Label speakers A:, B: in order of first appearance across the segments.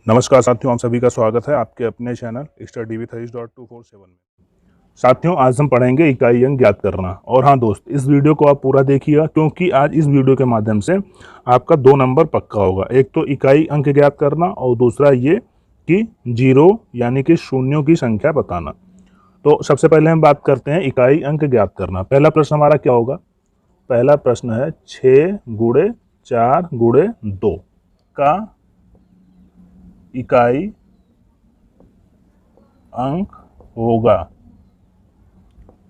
A: नमस्कार साथियों, आप सभी का स्वागत है आपके अपने चैनल स्टडी विद हरीश 247 में। साथियों, आज हम पढ़ेंगे इकाई अंक ज्ञात करना। और हाँ दोस्त, इस वीडियो को आप पूरा देखिएगा क्योंकि आज इस वीडियो के माध्यम से आपका 2 नंबर पक्का होगा। एक तो इकाई अंक ज्ञात करना और दूसरा ये कि जीरो यानी कि शून्यों की संख्या बताना। तो सबसे पहले हम बात करते हैं इकाई अंक ज्ञात करना। पहला प्रश्न हमारा क्या होगा? पहला प्रश्न है 6 गुणे 4 गुणे 2 का इकाई अंक होगा।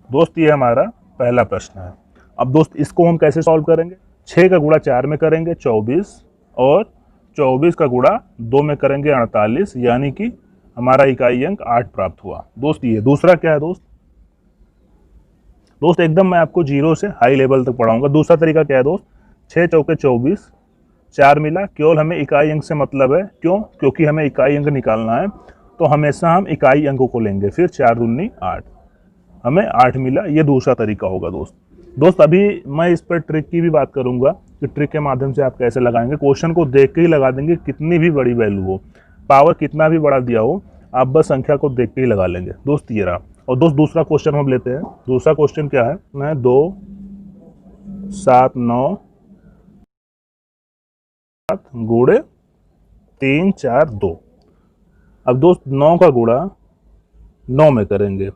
A: दोस्त, ये हमारा पहला प्रश्न है। अब दोस्त, इसको हम कैसे सॉल्व करेंगे? 6 का गुणा 4 में करेंगे 24 और 24 का गुणा 2 में करेंगे 48, यानी कि हमारा इकाई अंक 8 प्राप्त हुआ। दोस्त, ये दूसरा क्या है दोस्त? दोस्त, एकदम मैं आपको जीरो से हाई लेवल तक पढ़ाऊंगा। दूसरा तरीका क्या है दोस्त? 6 चौके 24, 4 मिला, केवल हमें इकाई अंक से मतलब है। क्यों? क्योंकि हमें इकाई अंक निकालना है, तो हमेशा हम इकाई अंकों को लेंगे। फिर 4 दूनी 8, हमें 8 मिला। ये दूसरा तरीका होगा दोस्त। अभी मैं इस पर ट्रिक की भी बात करूंगा कि ट्रिक के माध्यम से आप कैसे लगाएंगे। क्वेश्चन को देख के ही लगा देंगे, कितनी भी बड़ी वैल्यू हो, पावर कितना भी बड़ा दिया हो, आप बस संख्या को देख के ही लगा लेंगे। दोस्त, ये रहा। और दोस्त, दूसरा क्वेश्चन हम लेते हैं। दूसरा क्वेश्चन क्या है? 2 7 9 गुणे 3 4 2। अब दोस्त, 9 का गुणा 9 में करेंगे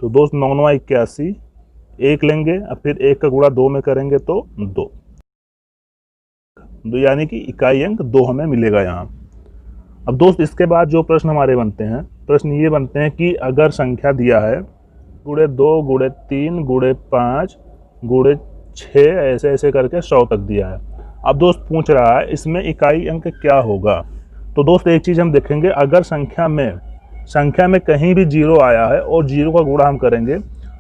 A: तो दोस्त 9 9 81, 1 लेंगे। अब फिर 1 का गुणा 2 में करेंगे तो 2, यानी कि इकाई अंक 2 हमें मिलेगा यहाँ। अब दोस्त, इसके बाद जो प्रश्न हमारे बनते हैं, प्रश्न ये बनते हैं कि अगर संख्या दिया है गुणे 2 गुणे 3 गुणे 5 गुणे 6, ऐसे ऐसे करके 100 तक दिया है। अब दोस्त पूछ रहा है इसमें इकाई अंक क्या होगा। तो दोस्त, एक चीज़ हम देखेंगे, अगर संख्या में कहीं भी जीरो आया है और जीरो का गुणा हम करेंगे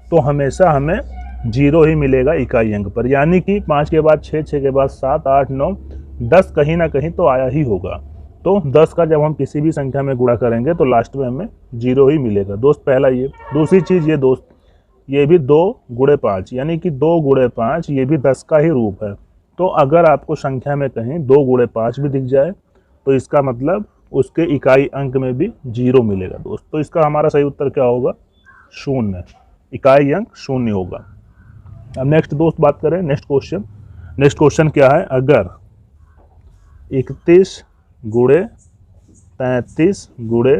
A: तो हमेशा हमें जीरो ही मिलेगा इकाई अंक पर। यानी कि 5 के बाद 6, 6 के बाद 7, 8, 9, 10 कहीं ना कहीं तो आया ही होगा। तो 10 का जब हम किसी भी संख्या में गुणा करेंगे तो लास्ट में हमें जीरो ही मिलेगा। दोस्त, पहला ये। दूसरी चीज़ ये दोस्त, ये भी 2 गुणे 5, यानी कि 2 गुणे 5 ये भी 10 का ही रूप है। तो अगर आपको संख्या में कहीं 2 गुणे 5 भी दिख जाए तो इसका मतलब उसके इकाई अंक में भी जीरो मिलेगा दोस्त। तो इसका हमारा सही उत्तर क्या होगा? 0। इकाई अंक 0 होगा। अब नेक्स्ट दोस्त बात करें, नेक्स्ट क्वेश्चन क्या है? अगर 31 गुणे 33 गुणे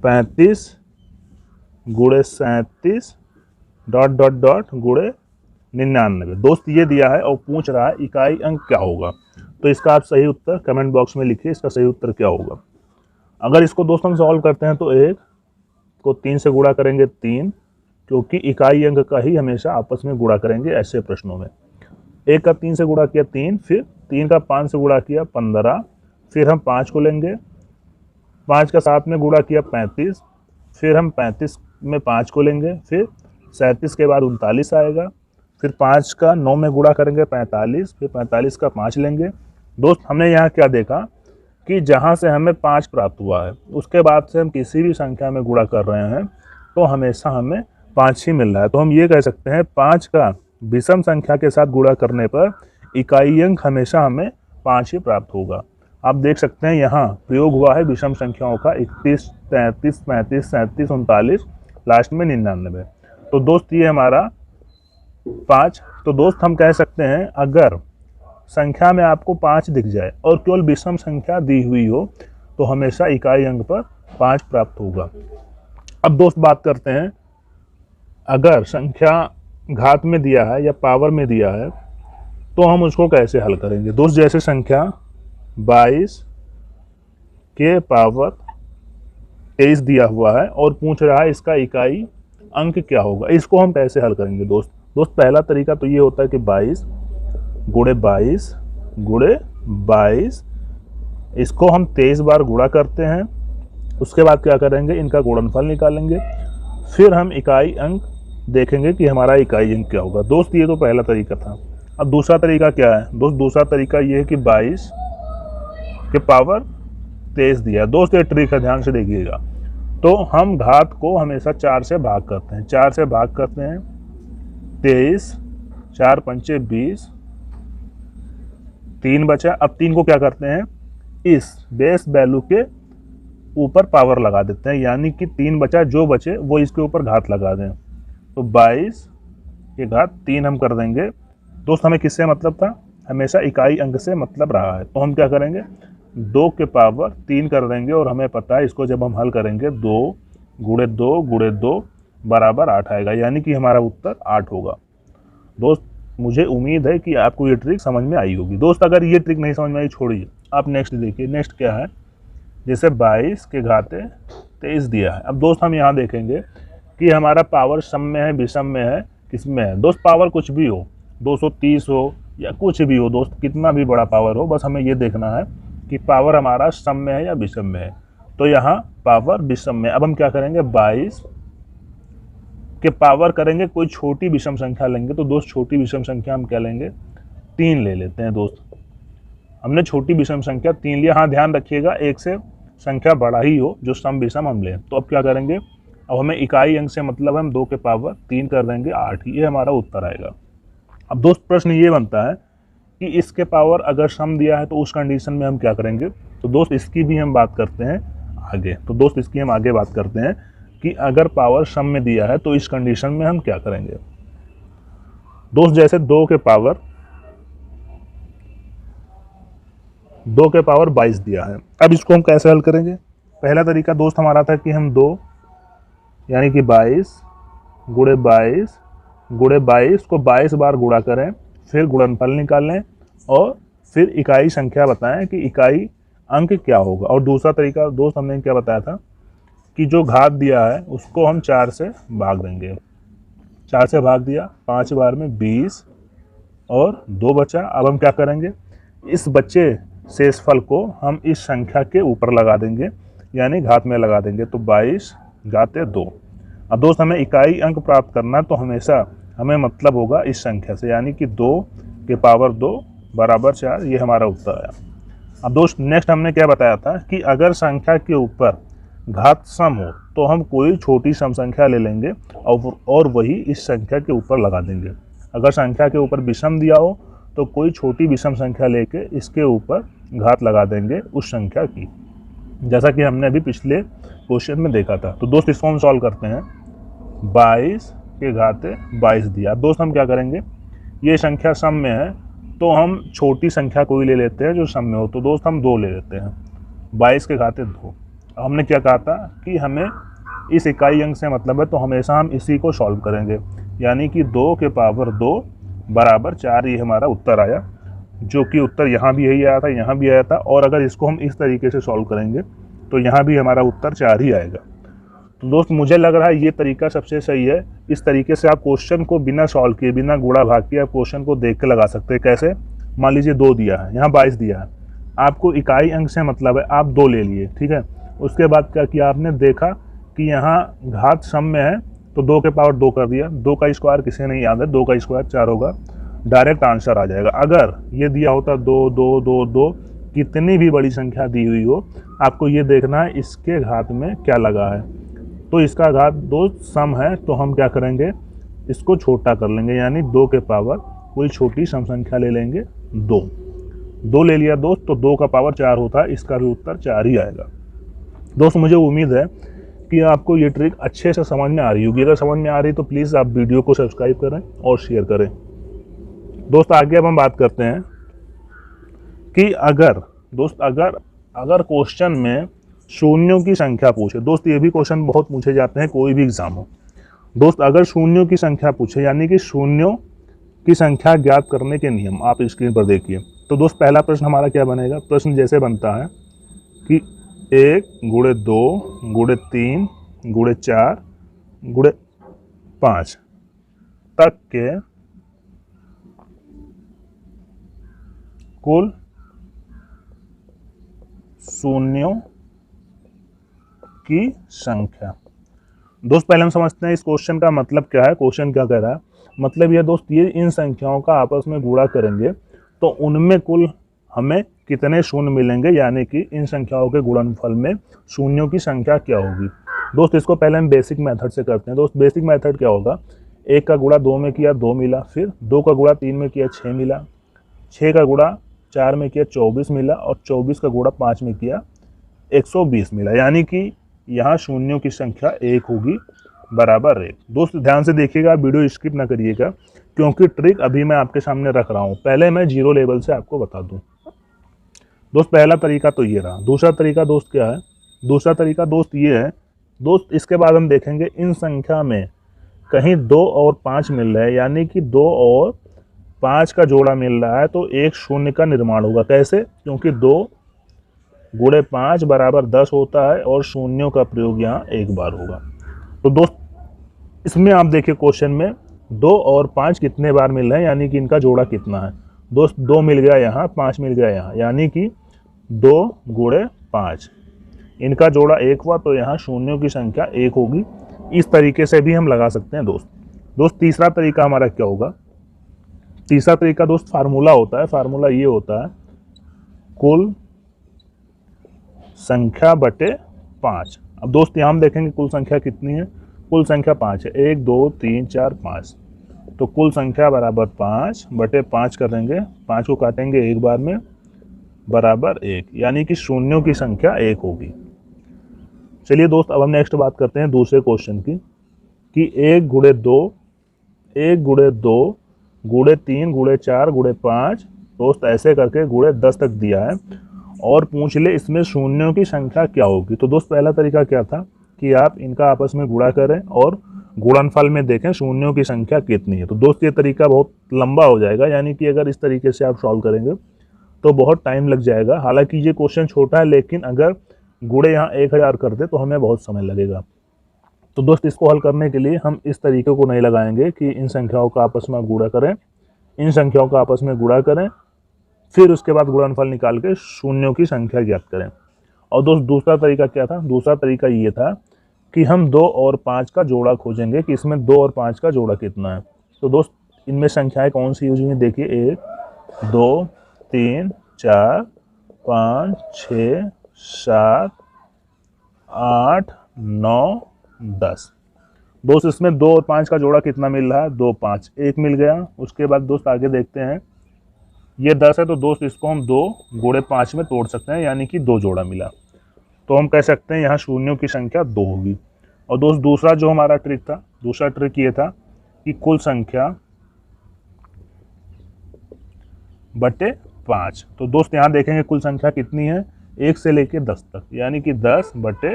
A: 35 गुणे 37 डॉट डॉट डॉट गुणे 99। दोस्त, ये दिया है और पूछ रहा है इकाई अंक क्या होगा। तो इसका आप सही उत्तर कमेंट बॉक्स में लिखिए, इसका सही उत्तर क्या होगा। अगर इसको दोस्त हम सॉल्व करते हैं तो 1 को 3 से गुणा करेंगे 3, क्योंकि इकाई अंक का ही हमेशा आपस में गुणा करेंगे ऐसे प्रश्नों में। 1 का 3 से गुणा किया 3, फिर 3 का 5 से गुणा किया 15, फिर हम 5 को लेंगे, 5 का 7 में गुणा किया 35, फिर हम 35 में 5 को लेंगे, फिर 37 के बाद 39 आएगा, फिर 5 का 9 में गुणा करेंगे 45, फिर 45 का 5 लेंगे। दोस्त, हमने यहाँ क्या देखा कि जहाँ से हमें 5 प्राप्त हुआ है उसके बाद से हम किसी भी संख्या में गुणा कर रहे हैं तो हमेशा हमें 5 ही मिल रहा है। तो हम ये कह सकते हैं 5 का विषम संख्या के साथ गुणा करने पर इकाई अंक हमेशा हमें 5 ही प्राप्त होगा। आप देख सकते हैं यहाँ प्रयोग हुआ है विषम संख्याओं का 31, 33, 35, 37, 39, लास्ट में 99। तो दोस्त, ये हमारा 5। तो दोस्त, हम कह सकते हैं अगर संख्या में आपको 5 दिख जाए और केवल विषम संख्या दी हुई हो तो हमेशा इकाई अंक पर 5 प्राप्त होगा। अब दोस्त बात करते हैं, अगर संख्या घात में दिया है या पावर में दिया है तो हम उसको कैसे हल करेंगे। दोस्त, जैसे संख्या 22 के पावर 23 दिया हुआ है और पूछ रहा है इसका इकाई अंक क्या होगा, इसको हम कैसे हल करेंगे दोस्त। पहला तरीका तो ये होता है कि 22 गुणे 22 गुणे 22, इसको हम 23 बार गुणा करते हैं। उसके बाद क्या करेंगे, इनका गुणनफल निकालेंगे, फिर हम इकाई अंक देखेंगे कि हमारा इकाई अंक क्या होगा। दोस्त, ये तो पहला तरीका था। अब दूसरा तरीका क्या है दोस्त? दूसरा तरीका ये है कि 22 के पावर 23 दिया है। दोस्त, ये ट्रिक है, ध्यान से देखिएगा। तो हम घात को हमेशा 4 से भाग करते हैं। 4 से भाग करते हैं 23, 4 पंचे 20, 3 बचा। अब 3 को क्या करते हैं इस बेस वैल्यू के ऊपर पावर लगा देते हैं, यानी कि 3 बचा, जो बचे वो इसके ऊपर घात लगा दें। तो 22 के घात 3 हम कर देंगे। दोस्त हमें किससे मतलब था, हमेशा इकाई अंक से मतलब रहा है, तो हम क्या करेंगे 2 के पावर 3 कर देंगे। और हमें पता है इसको जब हम हल करेंगे 2 गुणे 2 गुणे 2 बराबर 8 आएगा, यानी कि हमारा उत्तर 8 होगा। दोस्त मुझे उम्मीद है कि आपको ये ट्रिक समझ में आई होगी। दोस्त अगर ये ट्रिक नहीं समझ में आई छोड़िए, आप नेक्स्ट देखिए। नेक्स्ट क्या है, जैसे 22 के घाते 23 दिया है। अब दोस्त हम यहाँ देखेंगे कि हमारा पावर सम में है विषम में है, किस में है। दोस्त पावर कुछ भी हो, 230 हो या कुछ भी हो दोस्त, कितना भी बड़ा पावर हो, बस हमें ये देखना है कि पावर हमारा सम में है या विषम में है। तो यहाँ पावर विषम में। अब हम क्या करेंगे 22 के पावर करेंगे कोई छोटी विषम संख्या लेंगे। तो दोस्त छोटी विषम संख्या हम क्या लेंगे 3 ले लेते हैं। दोस्त हमने छोटी विषम संख्या 3 लिया। हाँ ध्यान रखिएगा एक से संख्या बड़ा ही हो जो सम विषम हम लें। तो अब क्या करेंगे, अब हमें इकाई अंक से मतलब हम 2 के पावर 3 कर देंगे 8, ये हमारा उत्तर आएगा। अब दोस्त प्रश्न ये बनता है कि इसके पावर अगर सम दिया है तो उस कंडीशन में हम क्या करेंगे। तो दोस्त इसकी भी हम बात करते हैं आगे। तो दोस्त इसकी हम आगे बात करते हैं कि अगर पावर सम में दिया है तो इस कंडीशन में हम क्या करेंगे। दोस्त जैसे 2 के पावर 22 दिया है, अब इसको हम कैसे हल करेंगे। पहला तरीका दोस्त हमारा था कि हम 2 यानी कि 22 गुणे 22 गुणे 22 को 22 बार गुणा करें, फिर गुणनफल निकालें और फिर इकाई संख्या बताएं कि इकाई अंक क्या होगा। और दूसरा तरीका दोस्त हमने क्या बताया था कि जो घात दिया है उसको हम 4 से भाग देंगे। 4 से भाग दिया, 5 बार में 20 और 2 बचा। अब हम क्या करेंगे, इस बचे शेषफल को हम इस संख्या के ऊपर लगा देंगे, यानी घात में लगा देंगे। तो 22 घाते 2। अब दोस्त हमें इकाई अंक प्राप्त करना, तो हमेशा हमें मतलब होगा इस संख्या से, यानी कि 2 के पावर 2 बराबर 4, ये हमारा उत्तर आया। अब दोस्त नेक्स्ट हमने क्या बताया था कि अगर संख्या के ऊपर घात सम हो तो हम कोई छोटी सम संख्या ले लेंगे और वही इस संख्या के ऊपर लगा देंगे। अगर संख्या के ऊपर विषम दिया हो तो कोई छोटी विषम संख्या लेके इसके ऊपर घात लगा देंगे उस संख्या की, जैसा कि हमने अभी पिछले क्वेश्चन में देखा था। तो दोस्त इसको हम सॉल्व करते हैं। 22 के घाते 22 दिया। अब दोस्त हम क्या करेंगे, ये संख्या सम में है तो हम छोटी संख्या कोई ले लेते हैं जो सम में हो। तो दोस्त हम 2 ले लेते हैं, 22 के घाते 2। हमने क्या कहा था कि हमें इस इकाई अंक से मतलब है, तो हमेशा हम इसी को सॉल्व करेंगे, यानी कि 2 के पावर 2 बराबर 4, ये हमारा उत्तर आया। जो कि उत्तर यहाँ भी यही आया था, यहाँ भी आया था। और अगर इसको हम इस तरीके से सॉल्व करेंगे तो यहाँ भी हमारा उत्तर 4 ही आएगा। तो दोस्त मुझे लग रहा है ये तरीका सबसे सही है। इस तरीके से आप क्वेश्चन को बिना सॉल्व किए, बिना गुणा भाग किए आप क्वेश्चन को देख के लगा सकते हैं। कैसे, मान लीजिए 2 दिया है, यहाँ 22 दिया है, आपको इकाई अंक से मतलब है, आप 2 ले लिए, ठीक है। उसके बाद क्या किया आपने, देखा कि यहाँ घात सम में है तो 2 के पावर 2 कर दिया। 2 का स्क्वायर किसे नहीं याद है, 2 का स्क्वायर 4 होगा, डायरेक्ट आंसर आ जाएगा। अगर ये दिया होता 2 2 2 2, कितनी भी बड़ी संख्या दी हुई हो, आपको ये देखना है इसके घात में क्या लगा है। तो इसका घात 2 सम है, तो हम क्या करेंगे, इसको छोटा कर लेंगे, यानी 2 के पावर कोई छोटी सम संख्या ले लेंगे 2 ले लिया दोस्त, तो 2 का पावर 4 होता है, इसका भी उत्तर 4 ही आएगा। दोस्त मुझे उम्मीद है कि आपको ये ट्रिक अच्छे से समझ में आ रही होगी। अगर समझ में आ रही तो प्लीज़ आप वीडियो को सब्सक्राइब करें और शेयर करें। दोस्त आगे अब हम बात करते हैं कि अगर क्वेश्चन में शून्यों की संख्या पूछे। दोस्त ये भी क्वेश्चन बहुत पूछे जाते हैं कोई भी एग्जाम हो। दोस्त अगर शून्यों की संख्या पूछे, यानी कि शून्यों की संख्या ज्ञात करने के नियम आप स्क्रीन पर देखिए। तो दोस्त पहला प्रश्न हमारा क्या बनेगा, प्रश्न जैसे बनता है कि 1 गुणे 2 गुणे 3 गुणे 4 गुणे 5 तक के कुल शून्यों की संख्या। दोस्त पहले हम समझते हैं इस क्वेश्चन का मतलब क्या है। क्वेश्चन क्या कह रहा है, मतलब ये दोस्त ये इन संख्याओं का आपस में गुणा करेंगे तो उनमें कुल हमें कितने शून्य मिलेंगे, यानी कि इन संख्याओं के गुणनफल में शून्यों की संख्या क्या होगी। दोस्त इसको पहले हम बेसिक मेथड से करते हैं। दोस्त बेसिक मेथड क्या होगा, 1 का गुणा 2 में किया 2 मिला, फिर 2 का गुणा 3 में किया 6 मिला, 6 का गुणा 4 में किया 24 मिला और 24 का गुणा 5 में किया 120 मिला, यानी कि यहाँ शून्यों की संख्या 1 होगी बराबर 1। दोस्त ध्यान से देखिएगा, वीडियो स्किप ना करिएगा क्योंकि ट्रिक अभी मैं आपके सामने रख रहा हूँ। पहले मैं जीरो लेवल से आपको बता दूँ। दोस्त पहला तरीका तो ये रहा। दूसरा तरीका दोस्त क्या है? दूसरा तरीका दोस्त ये है दोस्त, इसके बाद हम देखेंगे इन संख्या में कहीं 2 और 5 मिल रहा है, यानी कि 2 और 5 का जोड़ा मिल रहा है तो एक शून्य का निर्माण होगा। कैसे? क्योंकि 2 गुणे 5 बराबर 10 होता है और शून्यों का प्रयोग यहाँ एक बार होगा। तो दोस्त इसमें आप देखिए क्वेश्चन में 2 और 5 कितने बार मिल रहे हैं, यानी कि इनका जोड़ा कितना है। दोस्त 2 मिल गया यहाँ, 5 मिल गया यहाँ, यानी कि 2 गुणे 5, इनका जोड़ा 1 हुआ तो यहाँ शून्यों की संख्या 1 होगी। इस तरीके से भी हम लगा सकते हैं दोस्त। तीसरा तरीका हमारा क्या होगा? तीसरा तरीका दोस्त फार्मूला होता है। फार्मूला ये होता है कुल संख्या बटे 5। अब दोस्त यहाँ हम देखेंगे कुल संख्या कितनी है। कुल संख्या 5 है, 1 2 3 4 5, तो कुल संख्या बराबर 5 बटे 5 करेंगे, 5 को काटेंगे एक बार में बराबर 1, यानी कि शून्यों की संख्या 1 होगी। चलिए दोस्त अब हम नेक्स्ट बात करते हैं दूसरे क्वेश्चन की कि 1 गुणे 2, 1 गुणे 2 गुणे 3 गुणे 4 गुणे 5, दोस्त ऐसे करके गुणे 10 तक दिया है और पूछ ले इसमें शून्यों की संख्या क्या होगी। तो दोस्त पहला तरीका क्या था कि आप इनका आपस में गुणा करें और गुणनफल में देखें शून्यों की संख्या कितनी है। तो दोस्त ये तरीका बहुत लंबा हो जाएगा, यानी कि अगर इस तरीके से आप सॉल्व करेंगे तो बहुत टाइम लग जाएगा। हालांकि ये क्वेश्चन छोटा है, लेकिन अगर गुणे यहाँ 1000 कर दे तो हमें बहुत समय लगेगा। तो दोस्त इसको हल करने के लिए हम इस तरीके को नहीं लगाएंगे कि इन संख्याओं का आपस में गुणा करें, इन संख्याओं का आपस में गुणा करें, फिर उसके बाद गुणनफल निकाल के शून्यों की संख्या ज्ञात करें। और दोस्त दूसरा तरीका क्या था? दूसरा तरीका ये था कि हम 2 और 5 का जोड़ा खोजेंगे कि इसमें 2 और 5 का जोड़ा कितना है। तो दोस्त इनमें संख्याएं कौन सी यूज हुई देखिए, 1 2 3 4 5 6 7 8 9 10। दोस्त इसमें 2 और 5 का जोड़ा कितना मिल रहा है? 2 5, 1 मिल गया। उसके बाद दोस्त आगे देखते हैं, ये 10 है तो दोस्त इसको हम 2 गुणे 5 में तोड़ सकते हैं, यानी कि 2 जोड़ा मिला। तो हम कह सकते हैं यहाँ शून्यों की संख्या 2 होगी। और दोस्त दूसरा जो हमारा ट्रिक था, दूसरा ट्रिक ये था कि कुल संख्या बटे 5। तो दोस्त यहाँ देखेंगे कुल संख्या कितनी है, 1 से लेके 10 तक, यानी कि 10 बटे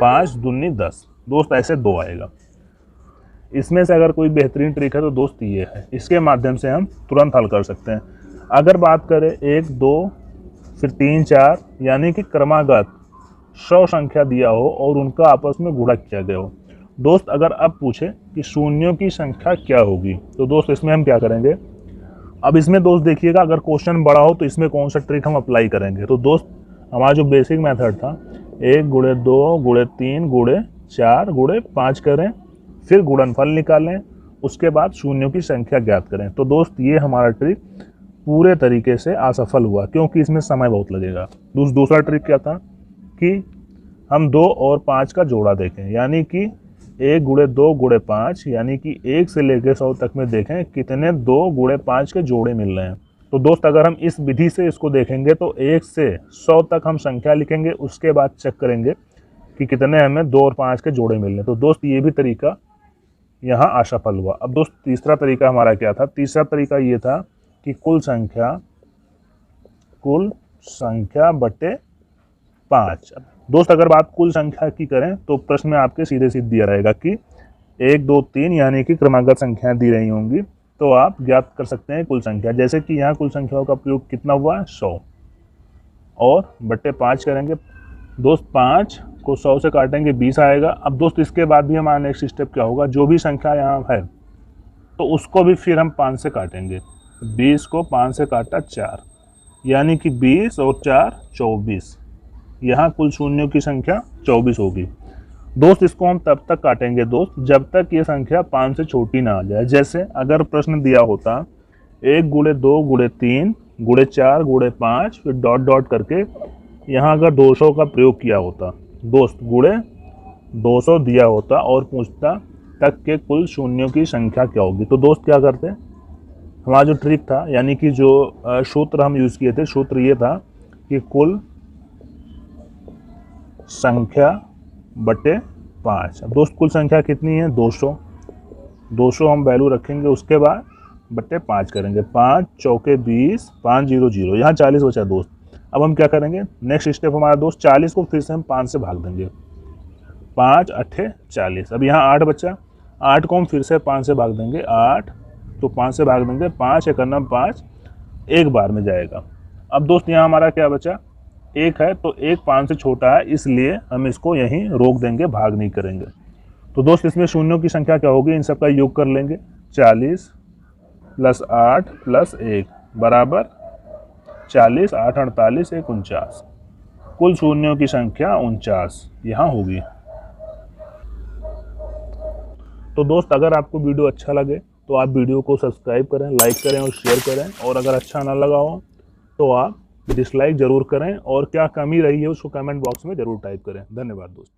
A: 5 दूनी 10। दोस्त ऐसे 2 आएगा। इसमें से अगर कोई बेहतरीन ट्रिक है तो दोस्त ये है, इसके माध्यम से हम तुरंत हल कर सकते हैं। अगर बात करें 1 2 फिर 3 4, यानी कि क्रमागत 100 संख्या दिया हो और उनका आपस में गुणा किया गया हो। दोस्त अगर अब पूछे कि शून्यों की संख्या क्या होगी, तो दोस्त इसमें हम क्या करेंगे? अब इसमें दोस्त देखिएगा, अगर क्वेश्चन बड़ा हो तो इसमें कौन सा ट्रिक हम अप्लाई करेंगे। तो दोस्त हमारा जो बेसिक मेथड था, 1 गुणे 2 गुणे 3 गुणे 4 गुणे 5 करें, फिर गुणनफल निकालें, उसके बाद शून्यों की संख्या ज्ञात करें। तो दोस्त ये हमारा ट्रिक पूरे तरीके से असफल हुआ क्योंकि इसमें समय बहुत लगेगा। दूसरा ट्रिक क्या था कि हम 2 और 5 का जोड़ा देखें, यानी कि 1 गुणे 2 गुणे 5, यानी कि 1 से लेकर 100 तक में देखें कितने 2 गुणे 5 के जोड़े मिल रहे हैं। तो दोस्त अगर हम इस विधि से इसको देखेंगे तो 1 से 100 तक हम संख्या लिखेंगे, उसके बाद चेक करेंगे कि कितने हमें 2 और 5 के जोड़े मिल रहे हैं। तो दोस्त ये भी तरीका यहाँ असफल हुआ। अब दोस्त तीसरा तरीका हमारा क्या था? तीसरा तरीका ये था कि कुल संख्या बटे 5। दोस्त अगर बात कुल संख्या की करें तो प्रश्न में आपके सीधे सीधे दिया रहेगा कि 1 2 3, यानी कि क्रमागत संख्याएं दी रही होंगी, तो आप ज्ञात कर सकते हैं कुल संख्या। जैसे कि यहाँ कुल संख्याओं का प्रयोग कितना हुआ? 100, और बटे 5 करेंगे। दोस्त 5 को 100 से काटेंगे 20 आएगा। अब दोस्त इसके बाद भी हमारा नेक्स्ट स्टेप क्या होगा? जो भी संख्या यहाँ है तो उसको भी फिर हम 5 से काटेंगे। 20 को 5 से काटा 4, यानी कि 20 और 4 24, यहाँ कुल शून्यों की संख्या 24 होगी। दोस्त इसको हम तब तक काटेंगे दोस्त जब तक ये संख्या 5 से छोटी ना आ जाए। जैसे अगर प्रश्न दिया होता 1 गुणे 2 गुणे 3 गुणे 4 गुणे 5, फिर डॉट डॉट करके यहाँ अगर 200 का प्रयोग किया होता दोस्त, गुणे 200 दिया होता और पूछता तक के कुल शून्यों की संख्या क्या होगी, तो दोस्त क्या करते? हमारा जो ट्रिक था, यानी कि जो सूत्र हम यूज़ किए थे, सूत्र ये था कि कुल संख्या बटे 5। अब दोस्त कुल संख्या कितनी है? 200। 200 हम वैल्यू रखेंगे, उसके बाद बटे 5 करेंगे। 5 चौके 20, 5 0 0, यहाँ 40 बचा दोस्त। अब हम क्या करेंगे, नेक्स्ट स्टेप हमारा दोस्त 40 को फिर से हम 5 से भाग देंगे। 5 अट्ठे 40। अब यहाँ 8 बचा, 8 को हम फिर से 5 से भाग देंगे। 8 तो 5 से भाग देंगे, 5 एक 5, एक बार में जाएगा। अब दोस्त यहाँ हमारा क्या बचा? 1 है, तो 1 5 से छोटा है, इसलिए हम इसको यहीं रोक देंगे, भाग नहीं करेंगे। तो दोस्त इसमें शून्यों की संख्या क्या होगी, इन सब का योग कर लेंगे। 40 + 8 + 1 बराबर 40, 8 48, 1 49। कुल शून्यों की संख्या 49 यहाँ होगी। तो दोस्त अगर आपको वीडियो अच्छा लगे तो आप वीडियो को सब्सक्राइब करें, लाइक करें और शेयर करें। और अगर अच्छा ना लगा हो तो आप डिसलाइक ज़रूर करें, और क्या कमी रही है उसको कमेंट बॉक्स में ज़रूर टाइप करें। धन्यवाद दोस्त।